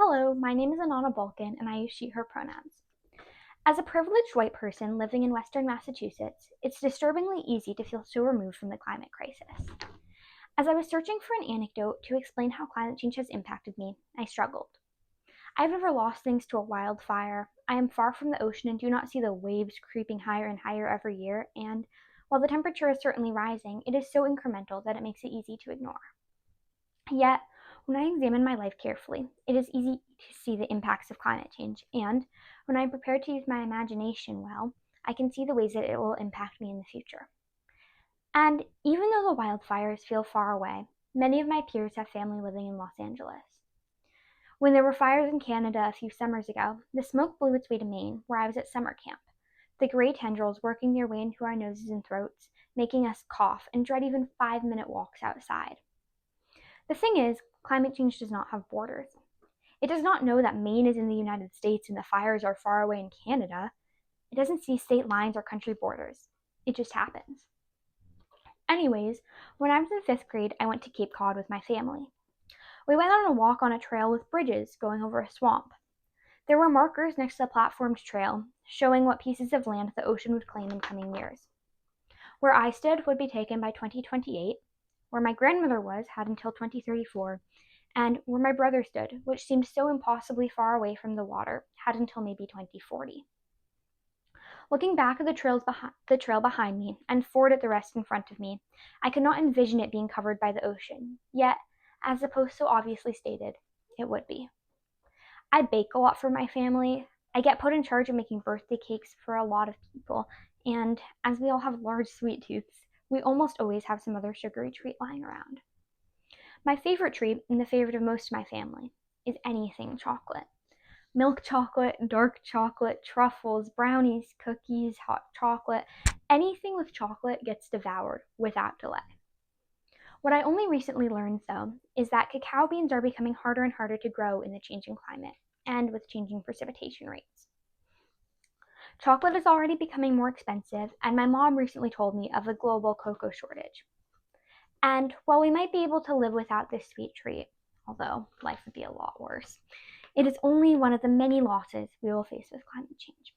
Hello, my name is Inanna Balkin and I use she, her pronouns. As a privileged white person living in Western Massachusetts, it's disturbingly easy to feel so removed from the climate crisis. As I was searching for an anecdote to explain how climate change has impacted me, I struggled. I've never lost things to a wildfire. I am far from the ocean and do not see the waves creeping higher and higher every year, and while the temperature is certainly rising, it is so incremental that it makes it easy to ignore. Yet, when I examine my life carefully, it is easy to see the impacts of climate change, and when I am prepared to use my imagination well, I can see the ways that it will impact me in the future. And even though the wildfires feel far away, many of my peers have family living in Los Angeles. When there were fires in Canada a few summers ago, the smoke blew its way to Maine, where I was at summer camp. The gray tendrils working their way into our noses and throats, making us cough and dread even 5-minute walks outside. The thing is, climate change does not have borders. It does not know that Maine is in the United States and the fires are far away in Canada. It doesn't see state lines or country borders. It just happens. Anyways, when I was in 5th grade, I went to Cape Cod with my family. We went on a walk on a trail with bridges going over a swamp. There were markers next to the platformed trail showing what pieces of land the ocean would claim in coming years. Where I stood would be taken by 2028, where my grandmother was had until 2034, and where my brother stood, which seemed so impossibly far away from the water, had until maybe 2040. Looking back at the trail behind me and forward at the rest in front of me, I could not envision it being covered by the ocean, yet, as the post so obviously stated, it would be. I bake a lot for my family. I get put in charge of making birthday cakes for a lot of people, and as we all have large sweet tooths, we almost always have some other sugary treat lying around. My favorite treat, and the favorite of most of my family, is anything chocolate. Milk chocolate, dark chocolate, truffles, brownies, cookies, hot chocolate, anything with chocolate gets devoured without delay. What I only recently learned, though, is that cacao beans are becoming harder and harder to grow in the changing climate and with changing precipitation rates. Chocolate is already becoming more expensive, and my mom recently told me of a global cocoa shortage. And while we might be able to live without this sweet treat, although life would be a lot worse, it is only one of the many losses we will face with climate change.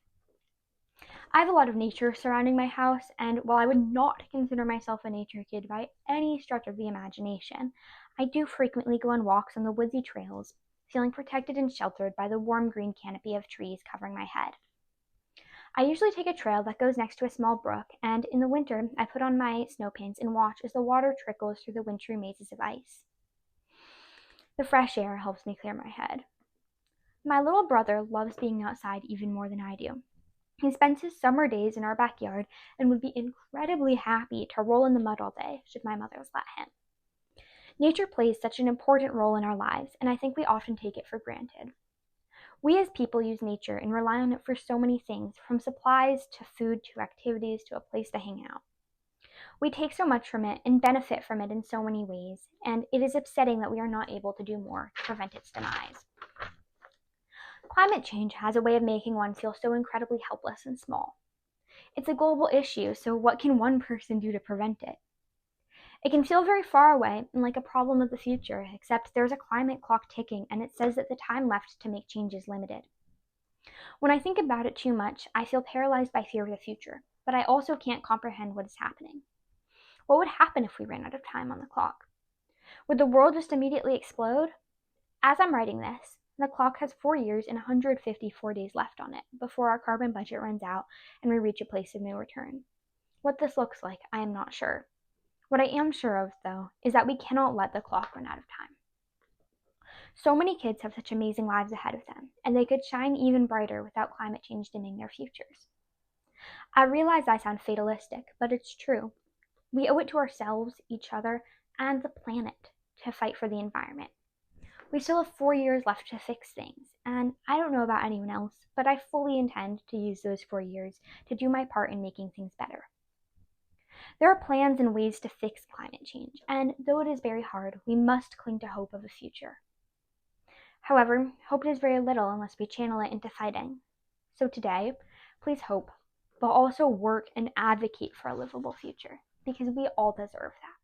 I have a lot of nature surrounding my house, and while I would not consider myself a nature kid by any stretch of the imagination, I do frequently go on walks on the woodsy trails, feeling protected and sheltered by the warm green canopy of trees covering my head. I usually take a trail that goes next to a small brook, and in the winter, I put on my snow pants and watch as the water trickles through the wintry mazes of ice. The fresh air helps me clear my head. My little brother loves being outside even more than I do. He spends his summer days in our backyard and would be incredibly happy to roll in the mud all day should my mothers let him. Nature plays such an important role in our lives, and I think we often take it for granted. We as people use nature and rely on it for so many things, from supplies to food to activities to a place to hang out. We take so much from it and benefit from it in so many ways, and it is upsetting that we are not able to do more to prevent its demise. Climate change has a way of making one feel so incredibly helpless and small. It's a global issue, so what can one person do to prevent it? It can feel very far away and like a problem of the future, except there's a climate clock ticking and it says that the time left to make change is limited. When I think about it too much, I feel paralyzed by fear of the future, but I also can't comprehend what is happening. What would happen if we ran out of time on the clock? Would the world just immediately explode? As I'm writing this, the clock has 4 years and 154 days left on it before our carbon budget runs out and we reach a place of no return. What this looks like, I am not sure. What I am sure of, though, is that we cannot let the clock run out of time. So many kids have such amazing lives ahead of them, and they could shine even brighter without climate change dimming their futures. I realize I sound fatalistic, but it's true. We owe it to ourselves, each other, and the planet to fight for the environment. We still have 4 years left to fix things, and I don't know about anyone else, but I fully intend to use those 4 years to do my part in making things better. There are plans and ways to fix climate change, and though it is very hard, we must cling to hope of a future. However, hope is very little unless we channel it into fighting. So today, please hope, but also work and advocate for a livable future, because we all deserve that.